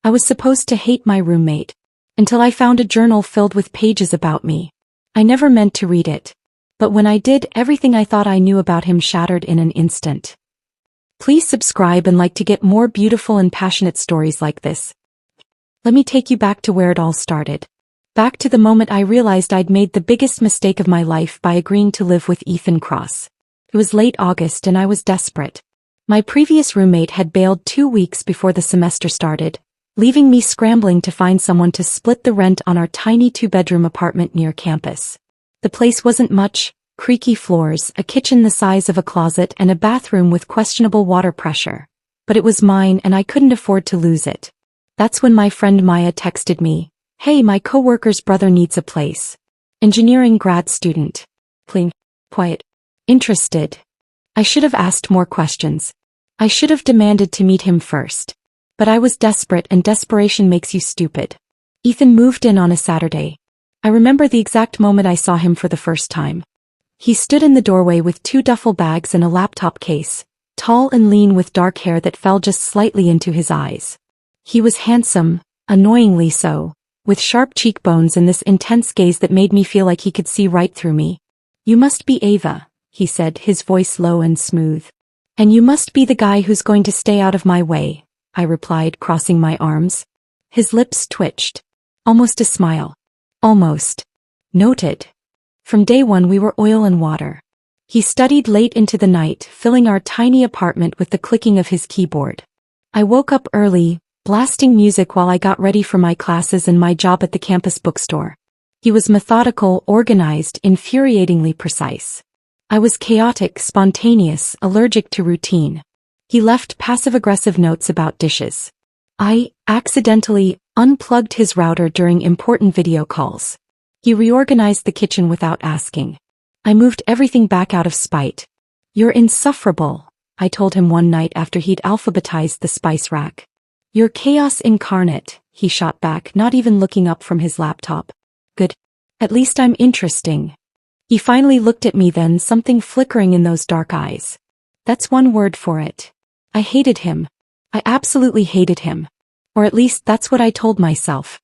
I was supposed to hate my roommate. Until I found a journal filled with pages about me. I never meant to read it. But when I did, everything I thought I knew about him shattered in an instant. Please subscribe and like to get more beautiful and passionate stories like this. Let me take you back to where it all started. Back to the moment I realized I'd made the biggest mistake of my life by agreeing to live with Ethan Cross. It was late August and I was desperate. My previous roommate had bailed 2 weeks before the semester started, leaving me scrambling to find someone to split the rent on our tiny 2-bedroom apartment near campus. The place wasn't much: creaky floors, a kitchen the size of a closet, and a bathroom with questionable water pressure. But it was mine and I couldn't afford to lose it. That's when my friend Maya texted me, "Hey, my coworker's brother needs a place. Engineering grad student. Pling. Quiet. Interested." I should have asked more questions. I should have demanded to meet him first. But I was desperate, and desperation makes you stupid. Ethan moved in on a Saturday. I remember the exact moment I saw him for the first time. He stood in the doorway with 2 duffel bags and a laptop case, tall and lean with dark hair that fell just slightly into his eyes. He was handsome, annoyingly so, with sharp cheekbones and this intense gaze that made me feel like he could see right through me. "You must be Ava," he said, his voice low and smooth. "And you must be the guy who's going to stay out of my way," I replied, crossing my arms. His lips twitched. Almost a smile. Almost. Noted. From day one we were oil and water. He studied late into the night, filling our tiny apartment with the clicking of his keyboard. I woke up early, blasting music while I got ready for my classes and my job at the campus bookstore. He was methodical, organized, infuriatingly precise. I was chaotic, spontaneous, allergic to routine. He left passive-aggressive notes about dishes. I accidentally unplugged his router during important video calls. He reorganized the kitchen without asking. I moved everything back out of spite. "You're insufferable," I told him one night after he'd alphabetized the spice rack. "You're chaos incarnate," he shot back, not even looking up from his laptop. "Good. At least I'm interesting." He finally looked at me then, something flickering in those dark eyes. That's one word for it. I hated him. I absolutely hated him. Or at least that's what I told myself.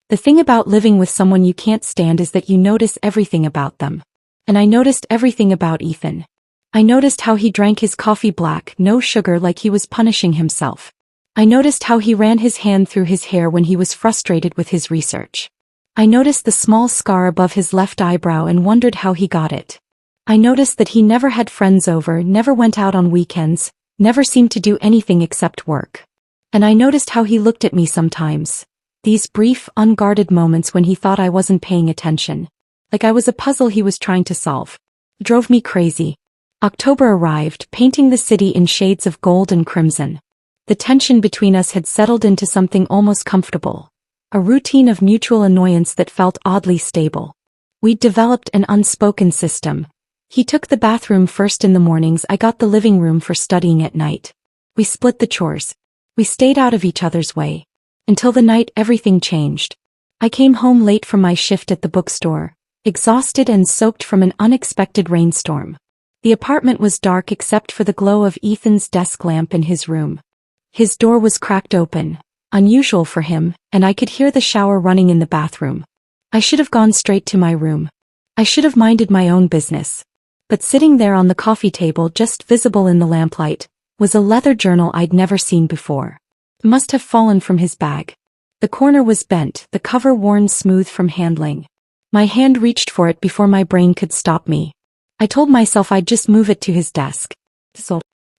The thing about living with someone you can't stand is that you notice everything about them. And I noticed everything about Ethan. I noticed how he drank his coffee black, no sugar, like he was punishing himself. I noticed how he ran his hand through his hair when he was frustrated with his research. I noticed the small scar above his left eyebrow and wondered how he got it. I noticed that he never had friends over, never went out on weekends, never seemed to do anything except work. And I noticed how he looked at me sometimes. These brief, unguarded moments when he thought I wasn't paying attention. Like I was a puzzle he was trying to solve. It drove me crazy. October arrived, painting the city in shades of gold and crimson. The tension between us had settled into something almost comfortable. A routine of mutual annoyance that felt oddly stable. We'd developed an unspoken system. He took the bathroom first in the mornings, I got the living room for studying at night. We split the chores. We stayed out of each other's way. Until the night everything changed. I came home late from my shift at the bookstore, exhausted and soaked from an unexpected rainstorm. The apartment was dark except for the glow of Ethan's desk lamp in his room. His door was cracked open, unusual for him, and I could hear the shower running in the bathroom. I should have gone straight to my room. I should have minded my own business. But sitting there on the coffee table, just visible in the lamplight, was a leather journal I'd never seen before. It must have fallen from his bag. The corner was bent, the cover worn smooth from handling. My hand reached for it before my brain could stop me. I told myself I'd just move it to his desk.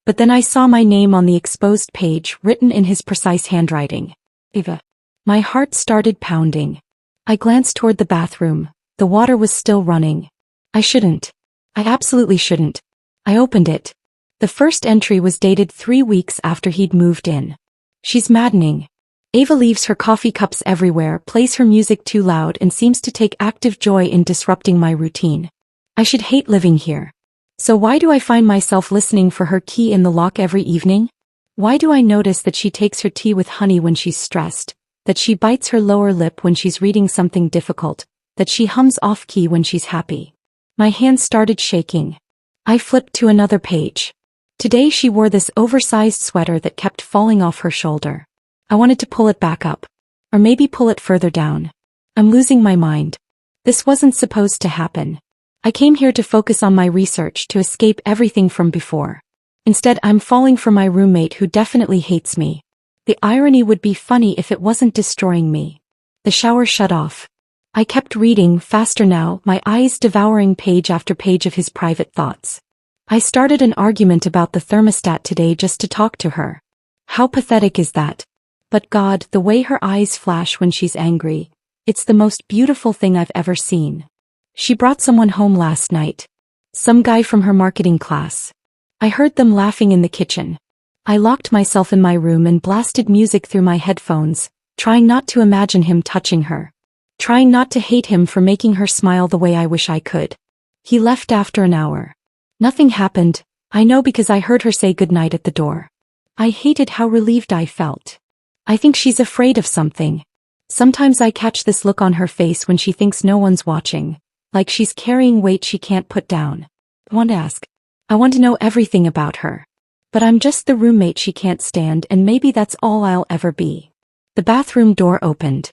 But then I saw my name on the exposed page, written in his precise handwriting. Ava. My heart started pounding. I glanced toward the bathroom. The water was still running. I shouldn't. I absolutely shouldn't. I opened it. The first entry was dated 3 weeks after he'd moved in. She's maddening. Ava leaves her coffee cups everywhere, plays her music too loud, and seems to take active joy in disrupting my routine. I should hate living here. So why do I find myself listening for her key in the lock every evening? Why do I notice that she takes her tea with honey when she's stressed, that she bites her lower lip when she's reading something difficult, that she hums off-key when she's happy? My hands started shaking. I flipped to another page. Today she wore this oversized sweater that kept falling off her shoulder. I wanted to pull it back up. Or maybe pull it further down. I'm losing my mind. This wasn't supposed to happen. I came here to focus on my research to escape everything from before. Instead, I'm falling for my roommate who definitely hates me. The irony would be funny if it wasn't destroying me. The shower shut off. I kept reading, faster now, my eyes devouring page after page of his private thoughts. I started an argument about the thermostat today just to talk to her. How pathetic is that? But God, the way her eyes flash when she's angry, it's the most beautiful thing I've ever seen. She brought someone home last night. Some guy from her marketing class. I heard them laughing in the kitchen. I locked myself in my room and blasted music through my headphones, trying not to imagine him touching her. Trying not to hate him for making her smile the way I wish I could. He left after an hour. Nothing happened, I know, because I heard her say goodnight at the door. I hated how relieved I felt. I think she's afraid of something. Sometimes I catch this look on her face when she thinks no one's watching, like she's carrying weight she can't put down. I want to ask. I want to know everything about her. But I'm just the roommate she can't stand, and maybe that's all I'll ever be. The bathroom door opened.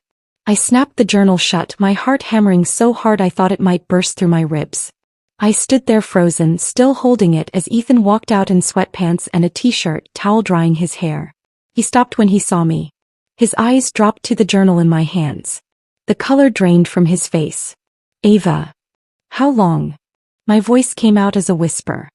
I snapped the journal shut, my heart hammering so hard I thought it might burst through my ribs. I stood there frozen, still holding it, as Ethan walked out in sweatpants and a t-shirt, towel drying his hair. He stopped when he saw me. His eyes dropped to the journal in my hands. The color drained from his face. Ava. How long? My voice came out as a whisper.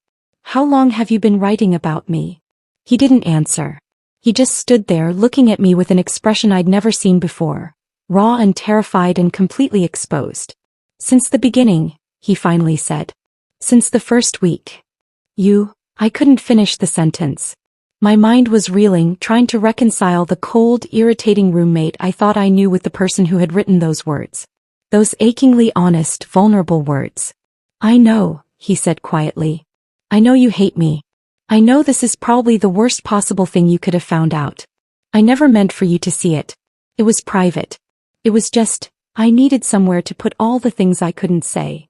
How long have you been writing about me? He didn't answer. He just stood there looking at me with an expression I'd never seen before. Raw and terrified and completely exposed. Since the beginning, he finally said. Since the first week. I couldn't finish the sentence. My mind was reeling, trying to reconcile the cold, irritating roommate I thought I knew with the person who had written those words. Those achingly honest, vulnerable words. I know, he said quietly. I know you hate me. I know this is probably the worst possible thing you could have found out. I never meant for you to see it. It was private. It was just, I needed somewhere to put all the things I couldn't say.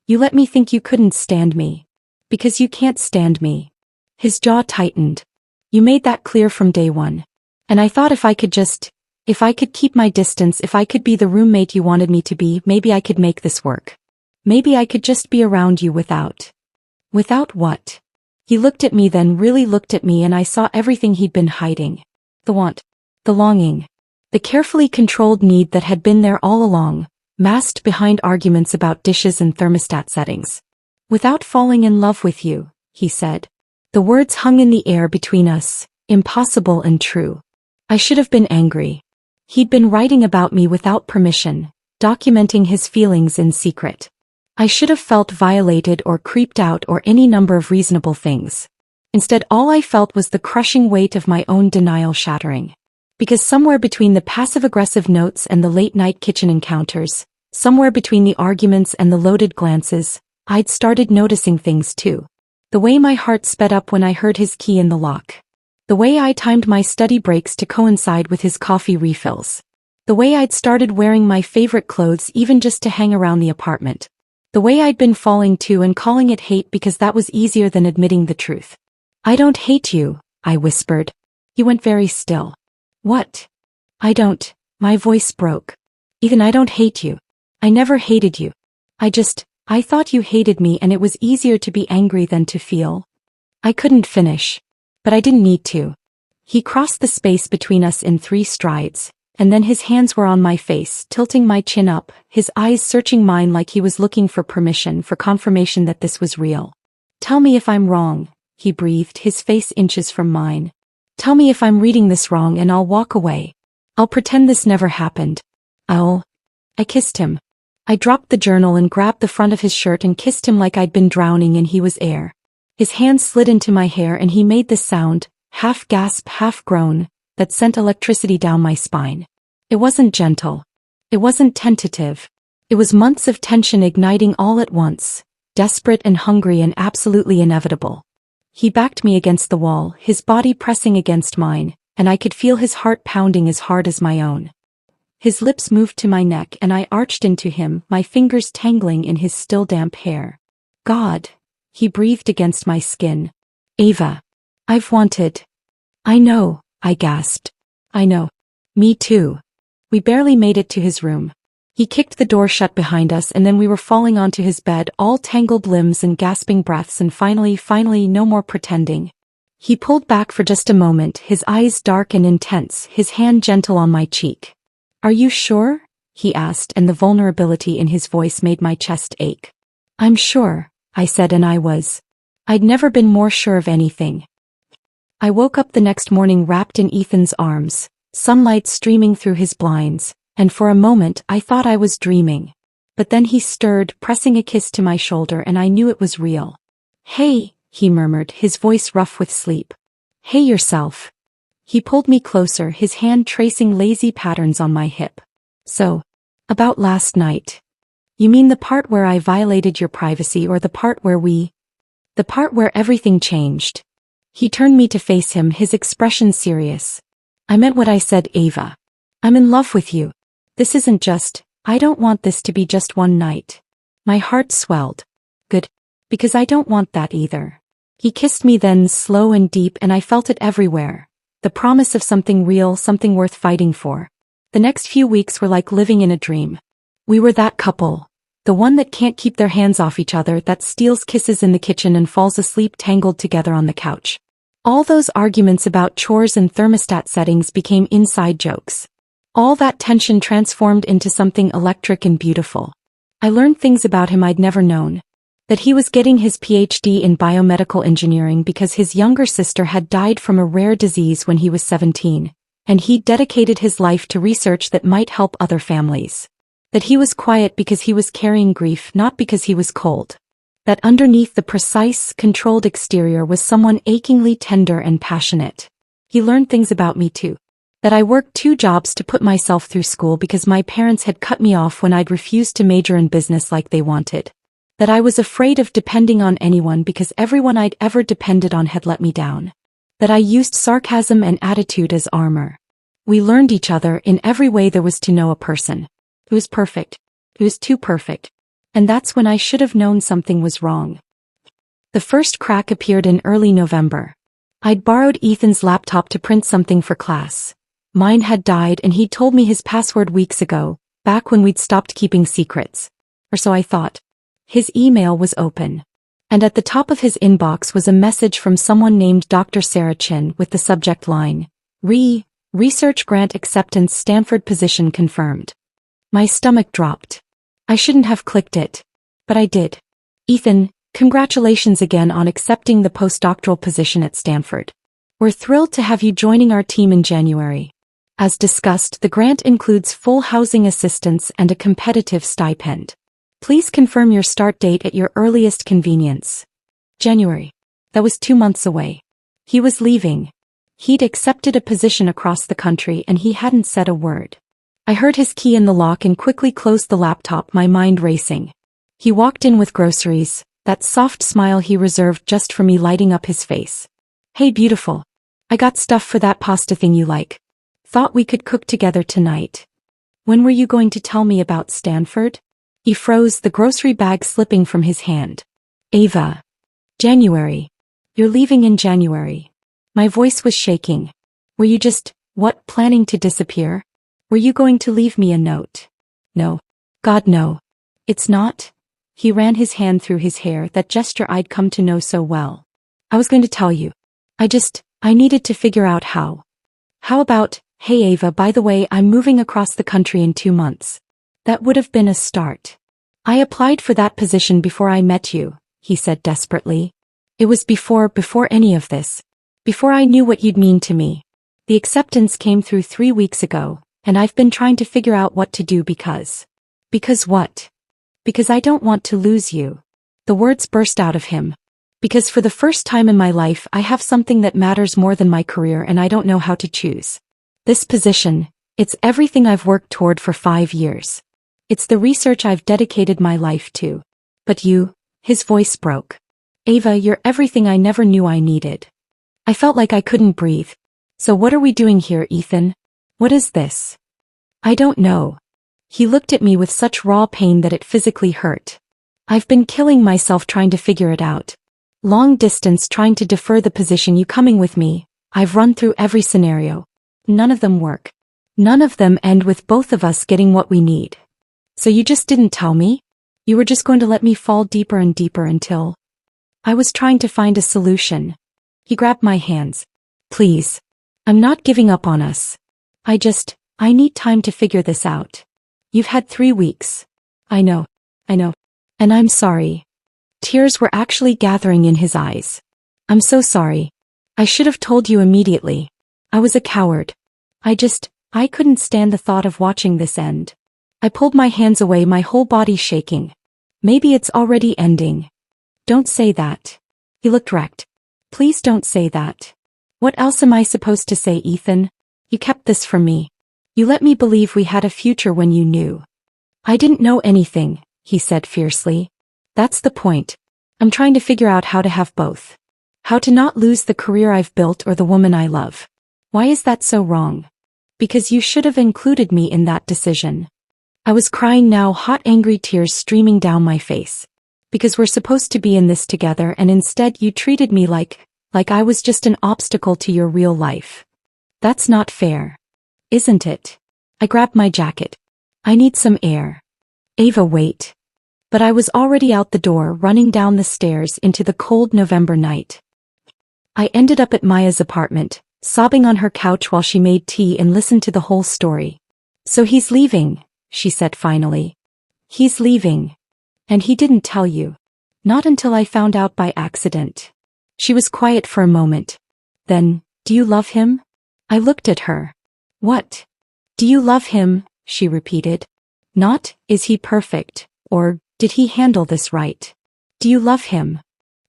You let me think you couldn't stand me. Because you can't stand me. His jaw tightened. You made that clear from day one. And I thought if I could keep my distance, if I could be the roommate you wanted me to be, maybe I could make this work. Maybe I could just be around you without. Without what? He looked at me, then really looked at me, and I saw everything he'd been hiding. The want. The longing. The carefully controlled need that had been there all along, masked behind arguments about dishes and thermostat settings. Without falling in love with you, he said. The words hung in the air between us, impossible and true. I should have been angry. He'd been writing about me without permission, documenting his feelings in secret. I should have felt violated or creeped out or any number of reasonable things. Instead, all I felt was the crushing weight of my own denial shattering. Because somewhere between the passive-aggressive notes and the late-night kitchen encounters, somewhere between the arguments and the loaded glances, I'd started noticing things too. The way my heart sped up when I heard his key in the lock. The way I timed my study breaks to coincide with his coffee refills. The way I'd started wearing my favorite clothes even just to hang around the apartment. The way I'd been falling to and calling it hate because that was easier than admitting the truth. I don't hate you, I whispered. He went very still. What? I don't. My voice broke. Ethan, I don't hate you. I never hated you. I thought you hated me, and it was easier to be angry than to feel. I couldn't finish. But I didn't need to. He crossed the space between us in 3 strides, and then his hands were on my face, tilting my chin up, his eyes searching mine like he was looking for permission, for confirmation that this was real. Tell me if I'm wrong, he breathed, his face inches from mine. Tell me if I'm reading this wrong and I'll walk away. I'll pretend this never happened. I kissed him. I dropped the journal and grabbed the front of his shirt and kissed him like I'd been drowning and he was air. His hand slid into my hair and he made this sound, half gasp, half groan, that sent electricity down my spine. It wasn't gentle. It wasn't tentative. It was months of tension igniting all at once, desperate and hungry and absolutely inevitable. He backed me against the wall, his body pressing against mine, and I could feel his heart pounding as hard as my own. His lips moved to my neck and I arched into him, my fingers tangling in his still damp hair. God, he breathed against my skin. Ava. I've wanted. I know, I gasped. I know. Me too. We barely made it to his room. He kicked the door shut behind us and then we were falling onto his bed, all tangled limbs and gasping breaths, and finally, no more pretending. He pulled back for just a moment, his eyes dark and intense, his hand gentle on my cheek. Are you sure? He asked, and the vulnerability in his voice made my chest ache. I'm sure, I said, and I'd never been more sure of anything. I woke up the next morning wrapped in Ethan's arms, sunlight streaming through his blinds, and for a moment I thought I was dreaming. But then he stirred, pressing a kiss to my shoulder, and I knew it was real. Hey, he murmured, his voice rough with sleep. Hey yourself. He pulled me closer, his hand tracing lazy patterns on my hip. So, about last night. You mean the part where I violated your privacy, or the part where the part where everything changed? He turned me to face him, his expression serious. I meant what I said, Ava. I'm in love with you. This isn't just, I don't want this to be just one night. My heart swelled. Good. Because I don't want that either. He kissed me then, slow and deep, and I felt it everywhere. The promise of something real, something worth fighting for. The next few weeks were like living in a dream. We were that couple. The one that can't keep their hands off each other, that steals kisses in the kitchen and falls asleep tangled together on the couch. All those arguments about chores and thermostat settings became inside jokes. All that tension transformed into something electric and beautiful. I learned things about him I'd never known. That he was getting his PhD in biomedical engineering because his younger sister had died from a rare disease when he was 17, and he dedicated his life to research that might help other families. That he was quiet because he was carrying grief, not because he was cold. That underneath the precise, controlled exterior was someone achingly tender and passionate. He learned things about me too. That I worked 2 jobs to put myself through school because my parents had cut me off when I'd refused to major in business like they wanted. That I was afraid of depending on anyone because everyone I'd ever depended on had let me down. That I used sarcasm and attitude as armor. We learned each other in every way there was to know a person. It was perfect. It was too perfect. And that's when I should have known something was wrong. The first crack appeared in early November. I'd borrowed Ethan's laptop to print something for class. Mine had died and he'd told me his password weeks ago, back when we'd stopped keeping secrets. Or so I thought. His email was open. And at the top of his inbox was a message from someone named Dr. Sarah Chin with the subject line, Research Grant Acceptance Stanford Position Confirmed. My stomach dropped. I shouldn't have clicked it. But I did. Ethan, congratulations again on accepting the postdoctoral position at Stanford. We're thrilled to have you joining our team in January. As discussed, the grant includes full housing assistance and a competitive stipend. Please confirm your start date at your earliest convenience. January. That was 2 months away. He was leaving. He'd accepted a position across the country and he hadn't said a word. I heard his key in the lock and quickly closed the laptop, my mind racing. He walked in with groceries, that soft smile he reserved just for me lighting up his face. Hey beautiful. I got stuff for that pasta thing you like. Thought we could cook together tonight. When were you going to tell me about Stanford? He froze, the grocery bag slipping from his hand. Ava. January. You're leaving in January. My voice was shaking. Were you just, planning to disappear? Were you going to leave me a note? No. God no. It's not. He ran his hand through his hair, that gesture I'd come to know so well. I was going to tell you. I needed to figure out how. How about, hey Ava, by the way, I'm moving across the country in 2 months. That would have been a start. I applied for that position before I met you, he said desperately. It was before any of this. Before I knew what you'd mean to me. The acceptance came through 3 weeks ago, and I've been trying to figure out what to do because. Because what? Because I don't want to lose you. The words burst out of him. Because for the first time in my life I have something that matters more than my career and I don't know how to choose. This position, it's everything I've worked toward for 5 years. It's the research I've dedicated my life to. But you, his voice broke. Ava, you're everything I never knew I needed. I felt like I couldn't breathe. So what are we doing here, Ethan? What is this? I don't know. He looked at me with such raw pain that it physically hurt. I've been killing myself trying to figure it out. Long distance trying to defer the position, you coming with me. I've run through every scenario. None of them work. None of them end with both of us getting what we need. So you just didn't tell me? You were just going to let me fall deeper and deeper until... I was trying to find a solution. He grabbed my hands. Please. I'm not giving up on us. I need time to figure this out. You've had 3 weeks. I know. And I'm sorry. Tears were actually gathering in his eyes. I'm so sorry. I should have told you immediately. I was a coward. I couldn't stand the thought of watching this end. I pulled my hands away, my whole body shaking. Maybe it's already ending. Don't say that. He looked wrecked. Please don't say that. What else am I supposed to say, Ethan? You kept this from me. You let me believe we had a future when you knew. I didn't know anything, he said fiercely. That's the point. I'm trying to figure out how to have both. How to not lose the career I've built or the woman I love. Why is that so wrong? Because you should have included me in that decision. I was crying now, hot angry tears streaming down my face. Because we're supposed to be in this together and instead you treated me like I was just an obstacle to your real life. That's not fair. Isn't it? I grabbed my jacket. I need some air. Ava, wait. But I was already out the door, running down the stairs into the cold November night. I ended up at Maya's apartment, sobbing on her couch while she made tea and listened to the whole story. So he's leaving, she said finally. He's leaving. And he didn't tell you. Not until I found out by accident. She was quiet for a moment. Then, do you love him? I looked at her. What? Do you love him? She repeated. Not, is he perfect, or, did he handle this right? Do you love him?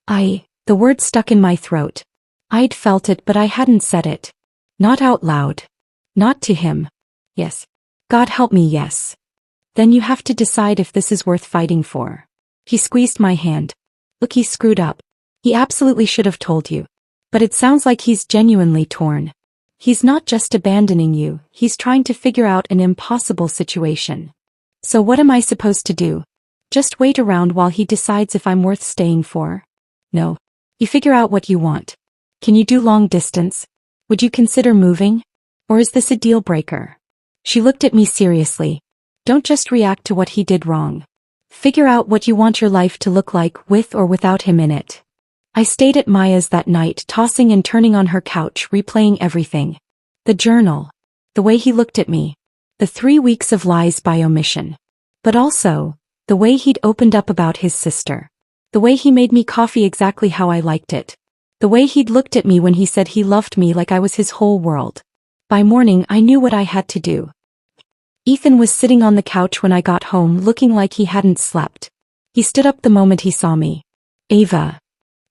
The word stuck in my throat. I'd felt it but I hadn't said it. Not out loud. Not to him. Yes. God help me, yes. Then you have to decide if this is worth fighting for. He squeezed my hand. Look, he screwed up. He absolutely should have told you. But it sounds like he's genuinely torn. He's not just abandoning you, he's trying to figure out an impossible situation. So what am I supposed to do? Just wait around while he decides if I'm worth staying for? No. You figure out what you want. Can you do long distance? Would you consider moving? Or is this a deal breaker? She looked at me seriously. Don't just react to what he did wrong. Figure out what you want your life to look like with or without him in it. I stayed at Maya's that night, tossing and turning on her couch, replaying everything. The journal. The way he looked at me. The 3 weeks of lies by omission. But also, the way he'd opened up about his sister. The way he made me coffee exactly how I liked it. The way he'd looked at me when he said he loved me like I was his whole world. By morning I knew what I had to do. Ethan was sitting on the couch when I got home, looking like he hadn't slept. He stood up the moment he saw me. Ava.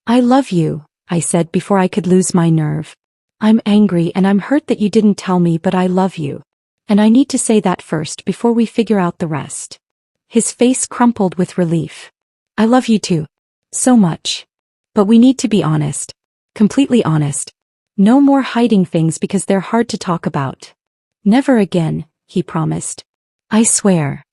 I love you, I said before I could lose my nerve. I'm angry and I'm hurt that you didn't tell me, but I love you. And I need to say that first before we figure out the rest. His face crumpled with relief. I love you too. So much. But we need to be honest. Completely honest. No more hiding things because they're hard to talk about. Never again, he promised. I swear.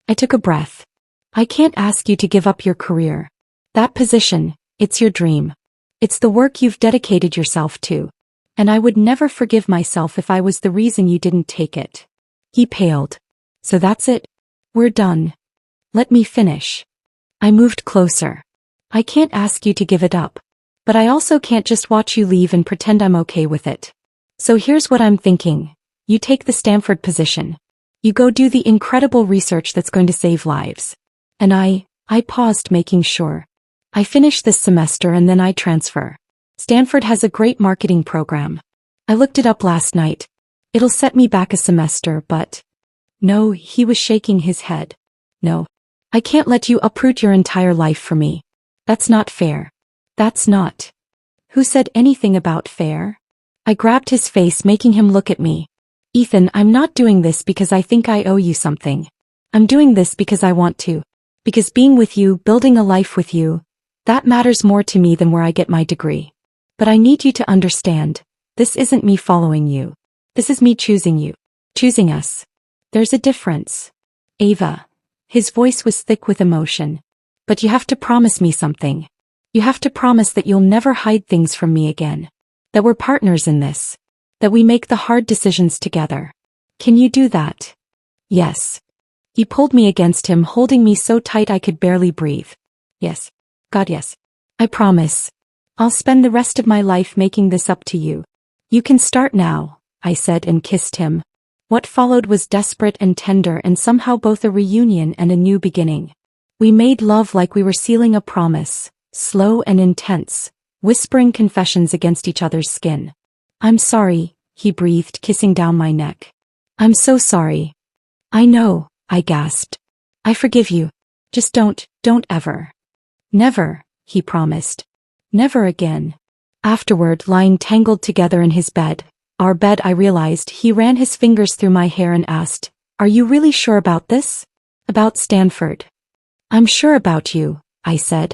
I took a breath. I can't ask you to give up your career. That position, it's your dream. It's the work you've dedicated yourself to. And I would never forgive myself if I was the reason you didn't take it. He paled. So that's it? We're done. Let me finish. I moved closer. I can't ask you to give it up. But I also can't just watch you leave and pretend I'm okay with it. So here's what I'm thinking. You take the Stanford position. You go do the incredible research that's going to save lives. And I paused, making sure. I finish this semester and then I transfer. Stanford has a great marketing program. I looked it up last night. It'll set me back a semester, but... No, he was shaking his head. No. I can't let you uproot your entire life for me. That's not fair. That's not. Who said anything about fair? I grabbed his face, making him look at me. Ethan, I'm not doing this because I think I owe you something. I'm doing this because I want to. Because being with you, building a life with you, that matters more to me than where I get my degree. But I need you to understand, this isn't me following you. This is me choosing you. Choosing us. There's a difference. Ava. His voice was thick with emotion. But you have to promise me something. You have to promise that you'll never hide things from me again. That we're partners in this. That we make the hard decisions together. Can you do that? Yes. He pulled me against him, holding me so tight I could barely breathe. Yes. God, yes. I promise. I'll spend the rest of my life making this up to you. You can start now, I said and kissed him. What followed was desperate and tender and somehow both a reunion and a new beginning. We made love like we were sealing a promise, slow and intense, whispering confessions against each other's skin. I'm sorry, he breathed, kissing down my neck. I'm so sorry. I know, I gasped. I forgive you. Just don't ever. Never, he promised. Never again. Afterward, lying tangled together in his bed, our bed, I realized, he ran his fingers through my hair and asked, Are you really sure about this? About Stanford? I'm sure about you, I said.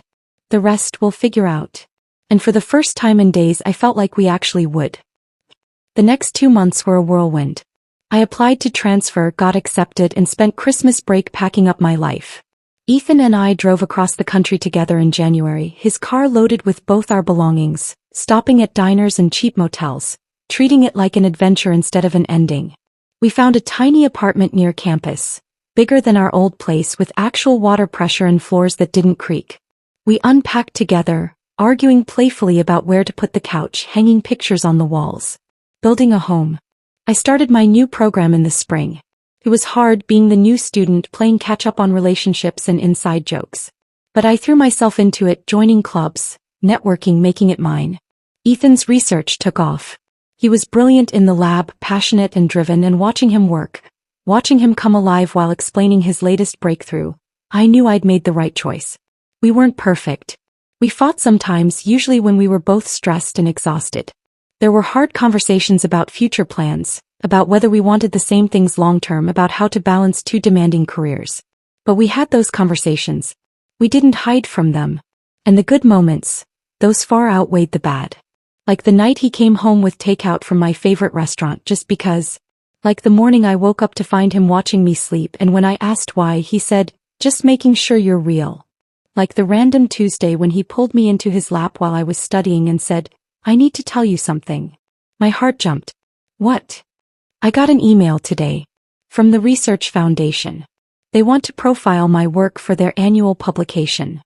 The rest we'll figure out. And for the first time in days I felt like we actually would. The next 2 months were a whirlwind. I applied to transfer, got accepted, and spent Christmas break packing up my life. Ethan and I drove across the country together in January, his car loaded with both our belongings, stopping at diners and cheap motels, treating it like an adventure instead of an ending. We found a tiny apartment near campus, bigger than our old place with actual water pressure and floors that didn't creak. We unpacked together, arguing playfully about where to put the couch, hanging pictures on the walls. Building a home. I started my new program in the spring. It was hard being the new student, playing catch-up on relationships and inside jokes. But I threw myself into it, joining clubs, networking, making it mine. Ethan's research took off. He was brilliant in the lab, passionate and driven, and watching him work, watching him come alive while explaining his latest breakthrough, I knew I'd made the right choice. We weren't perfect. We fought sometimes, usually when we were both stressed and exhausted. There were hard conversations about future plans, about whether we wanted the same things long-term, about how to balance two demanding careers. But we had those conversations. We didn't hide from them. And the good moments, those far outweighed the bad. Like the night he came home with takeout from my favorite restaurant just because. Like the morning I woke up to find him watching me sleep, and when I asked why, he said, "Just making sure you're real." Like the random Tuesday when he pulled me into his lap while I was studying and said, "I need to tell you something." My heart jumped. What? I got an email today. From the Research Foundation. They want to profile my work for their annual publication.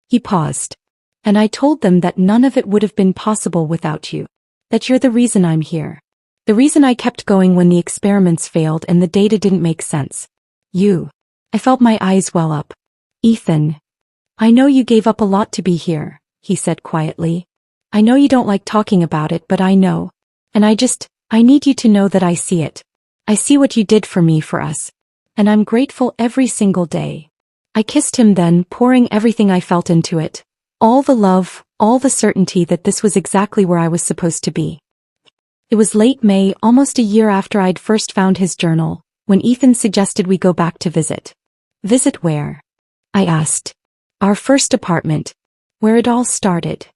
He paused. And I told them that none of it would have been possible without you. That you're the reason I'm here. The reason I kept going when the experiments failed and the data didn't make sense. You. I felt my eyes well up. Ethan. I know you gave up a lot to be here, he said quietly. I know you don't like talking about it, but I know. And I need you to know that I see it. I see what you did for me, for us. And I'm grateful every single day. I kissed him then, pouring everything I felt into it. All the love, all the certainty that this was exactly where I was supposed to be. It was late May, almost a year after I'd first found his journal, when Ethan suggested we go back to visit. Visit where? I asked. Our first apartment. Where it all started.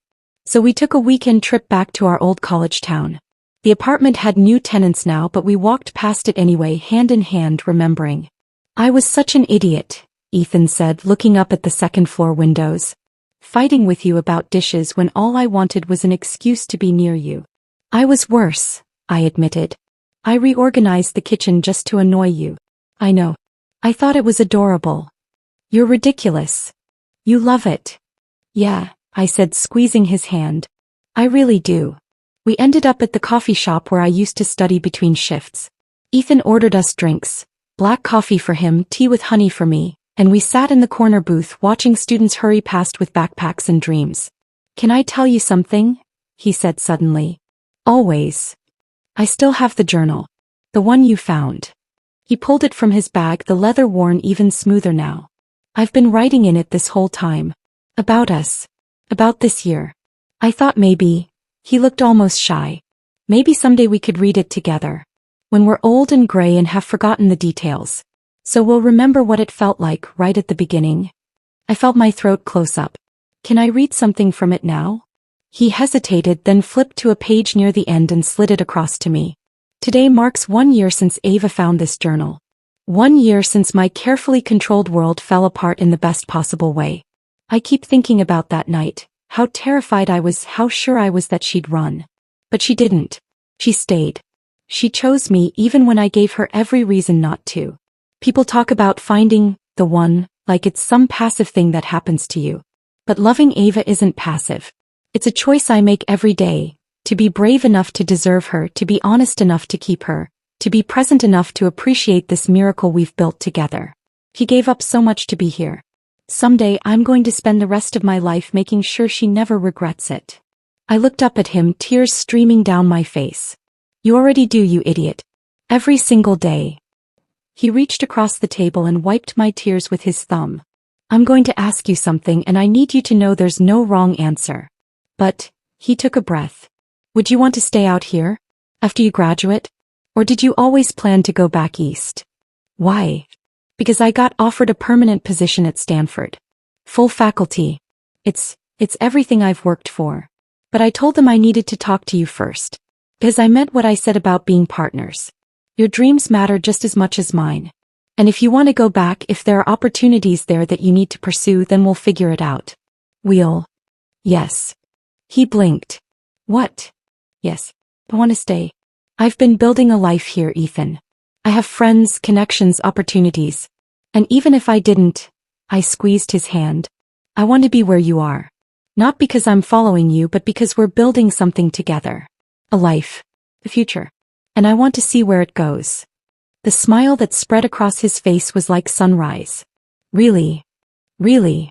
So we took a weekend trip back to our old college town. The apartment had new tenants now, but we walked past it anyway, hand in hand, remembering. I was such an idiot, Ethan said, looking up at the second-floor windows. Fighting with you about dishes when all I wanted was an excuse to be near you. I was worse, I admitted. I reorganized the kitchen just to annoy you. I know. I thought it was adorable. You're ridiculous. You love it. Yeah, I said, squeezing his hand. I really do. We ended up at the coffee shop where I used to study between shifts. Ethan ordered us drinks, black coffee for him, tea with honey for me, and we sat in the corner booth watching students hurry past with backpacks and dreams. Can I tell you something? He said suddenly. Always. I still have the journal. The one you found. He pulled it from his bag, the leather worn even smoother now. I've been writing in it this whole time. About us. About this year. I thought maybe. He looked almost shy. Maybe someday we could read it together. When we're old and gray and have forgotten the details. So we'll remember what it felt like right at the beginning. I felt my throat close up. Can I read something from it now? He hesitated, then flipped to a page near the end and slid it across to me. Today marks 1 year since Ava found this journal. 1 year since my carefully controlled world fell apart in the best possible way. I keep thinking about that night, how terrified I was, how sure I was that she'd run. But she didn't. She stayed. She chose me even when I gave her every reason not to. People talk about finding the one, like it's some passive thing that happens to you. But loving Ava isn't passive. It's a choice I make every day, to be brave enough to deserve her, to be honest enough to keep her, to be present enough to appreciate this miracle we've built together. He gave up so much to be here. Someday I'm going to spend the rest of my life making sure she never regrets it. I looked up at him, tears streaming down my face. You already do, you idiot. Every single day. He reached across the table and wiped my tears with his thumb. I'm going to ask you something and I need you to know there's no wrong answer. But, he took a breath. Would you want to stay out here? After you graduate? Or did you always plan to go back east? Why? Because I got offered a permanent position at Stanford. Full faculty. It's everything I've worked for. But I told them I needed to talk to you first. Because I meant what I said about being partners. Your dreams matter just as much as mine. And if you want to go back, if there are opportunities there that you need to pursue, then we'll figure it out. Yes. He blinked. What? Yes. I want to stay. I've been building a life here, Ethan. I have friends, connections, opportunities. And even if I didn't, I squeezed his hand. I want to be where you are. Not because I'm following you, but because we're building something together. A life. A future. And I want to see where it goes. The smile that spread across his face was like sunrise. Really? Really?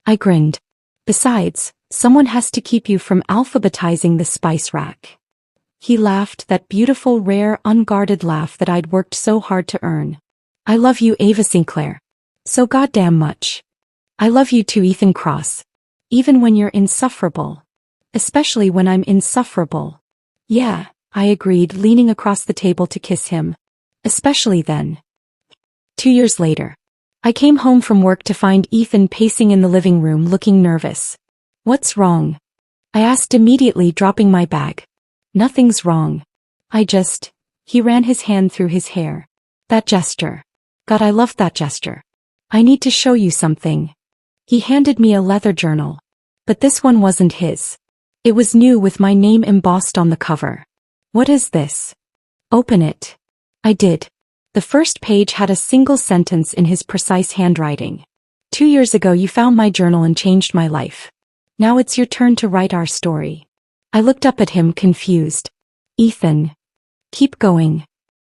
I grinned. Besides, someone has to keep you from alphabetizing the spice rack. He laughed, that beautiful, rare, unguarded laugh that I'd worked so hard to earn. I love you, Ava Sinclair. So goddamn much. I love you too, Ethan Cross. Even when you're insufferable. Especially when I'm insufferable. Yeah, I agreed, leaning across the table to kiss him. Especially then. 2 years later. I came home from work to find Ethan pacing in the living room looking nervous. What's wrong? I asked immediately, dropping my bag. Nothing's wrong. He ran his hand through his hair. That gesture. God, I loved that gesture. I need to show you something. He handed me a leather journal. But this one wasn't his. It was new with my name embossed on the cover. What is this? Open it. I did. The first page had a single sentence in his precise handwriting. 2 years ago you found my journal and changed my life. Now it's your turn to write our story. I looked up at him, confused. Ethan. Keep going.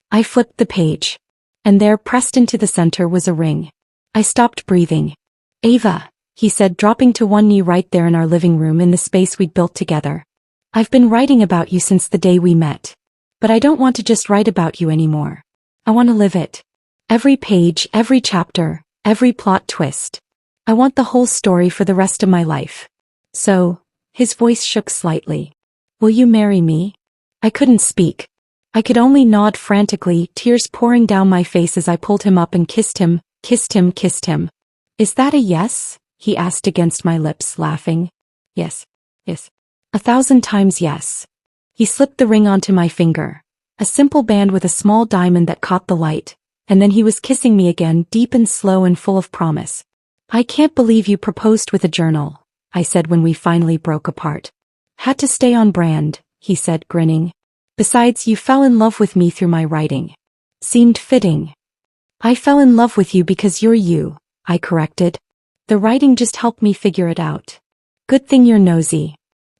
I flipped the page. And there, pressed into the center, was a ring. I stopped breathing. Ava, he said, dropping to one knee right there in our living room in the space we'd built together. I've been writing about you since the day we met. But I don't want to just write about you anymore. I want to live it. Every page, every chapter, every plot twist. I want the whole story for the rest of my life. So, his voice shook slightly. Will you marry me? I couldn't speak. I could only nod frantically, tears pouring down my face as I pulled him up and kissed him. Is that a yes? He asked against my lips, laughing. Yes. 1,000 times yes. He slipped the ring onto my finger. A simple band with a small diamond that caught the light. And then he was kissing me again, deep and slow and full of promise. I can't believe you proposed with a journal, I said when we finally broke apart. Had to stay on brand, he said, grinning. Besides, you fell in love with me through my writing. Seemed fitting. I fell in love with you because you're you, I corrected. The writing just helped me figure it out. Good thing you're nosy.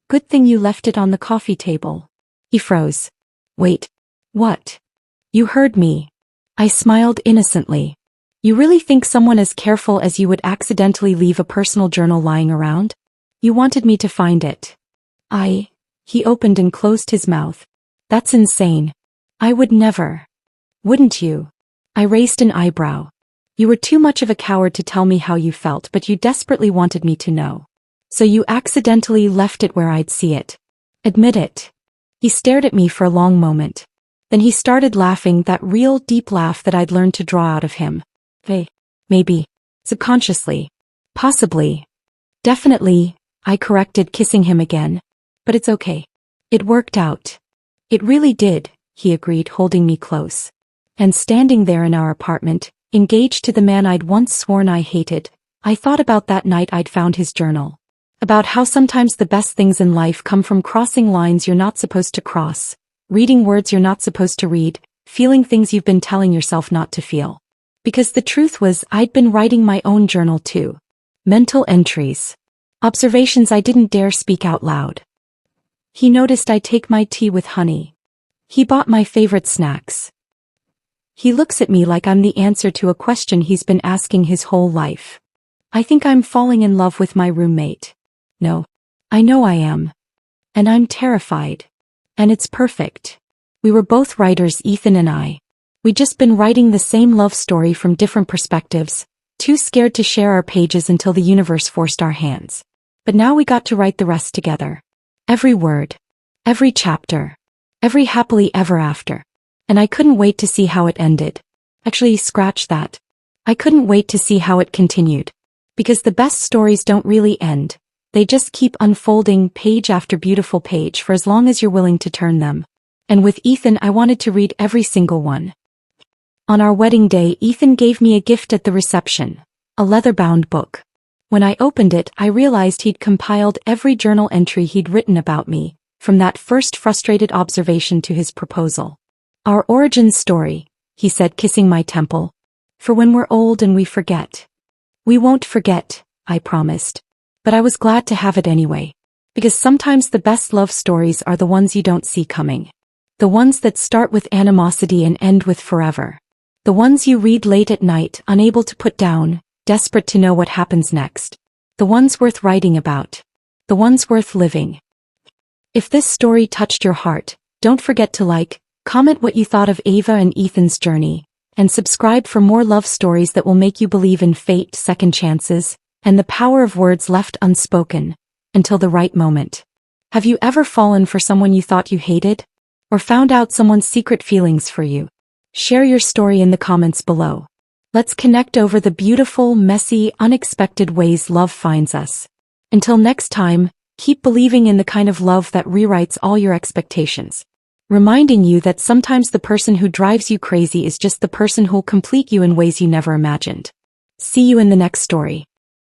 Good thing you left it on the coffee table. He froze. Wait. What? You heard me. I smiled innocently. You really think someone as careful as you would accidentally leave a personal journal lying around? You wanted me to find it. He opened and closed his mouth. That's insane. I would never. Wouldn't you? I raised an eyebrow. You were too much of a coward to tell me how you felt, but you desperately wanted me to know. So you accidentally left it where I'd see it. Admit it. He stared at me for a long moment. Then he started laughing, that real deep laugh that I'd learned to draw out of him. Maybe. Subconsciously. Possibly. Definitely, I corrected, kissing him again. But it's okay. It worked out. It really did, he agreed, holding me close. And standing there in our apartment, engaged to the man I'd once sworn I hated, I thought about that night I'd found his journal. About how sometimes the best things in life come from crossing lines you're not supposed to cross, reading words you're not supposed to read, feeling things you've been telling yourself not to feel. Because the truth was, I'd been writing my own journal too. Mental entries. Observations I didn't dare speak out loud. He noticed I take my tea with honey. He bought my favorite snacks. He looks at me like I'm the answer to a question he's been asking his whole life. I think I'm falling in love with my roommate. No. I know I am. And I'm terrified. And it's perfect. We were both writers, Ethan and I. We'd just been writing the same love story from different perspectives, too scared to share our pages until the universe forced our hands. But now we got to write the rest together. Every word. Every chapter. Every happily ever after. And I couldn't wait to see how it ended. Actually, scratch that. I couldn't wait to see how it continued. Because the best stories don't really end. They just keep unfolding page after beautiful page for as long as you're willing to turn them. And with Ethan, I wanted to read every single one. On our wedding day, Ethan gave me a gift at the reception, a leather-bound book. When I opened it, I realized he'd compiled every journal entry he'd written about me, from that first frustrated observation to his proposal. Our origin story, he said, kissing my temple. For when we're old and we forget. We won't forget, I promised. But I was glad to have it anyway. Because sometimes the best love stories are the ones you don't see coming. The ones that start with animosity and end with forever. The ones you read late at night, unable to put down, desperate to know what happens next. The ones worth writing about. The ones worth living. If this story touched your heart, don't forget to like, comment what you thought of Ava and Ethan's journey, and subscribe for more love stories that will make you believe in fate, second chances, and the power of words left unspoken, until the right moment. Have you ever fallen for someone you thought you hated? Or found out someone's secret feelings for you? Share your story in the comments below. Let's connect over the beautiful, messy, unexpected ways love finds us. Until next time, keep believing in the kind of love that rewrites all your expectations. Reminding you that sometimes the person who drives you crazy is just the person who'll complete you in ways you never imagined. See you in the next story.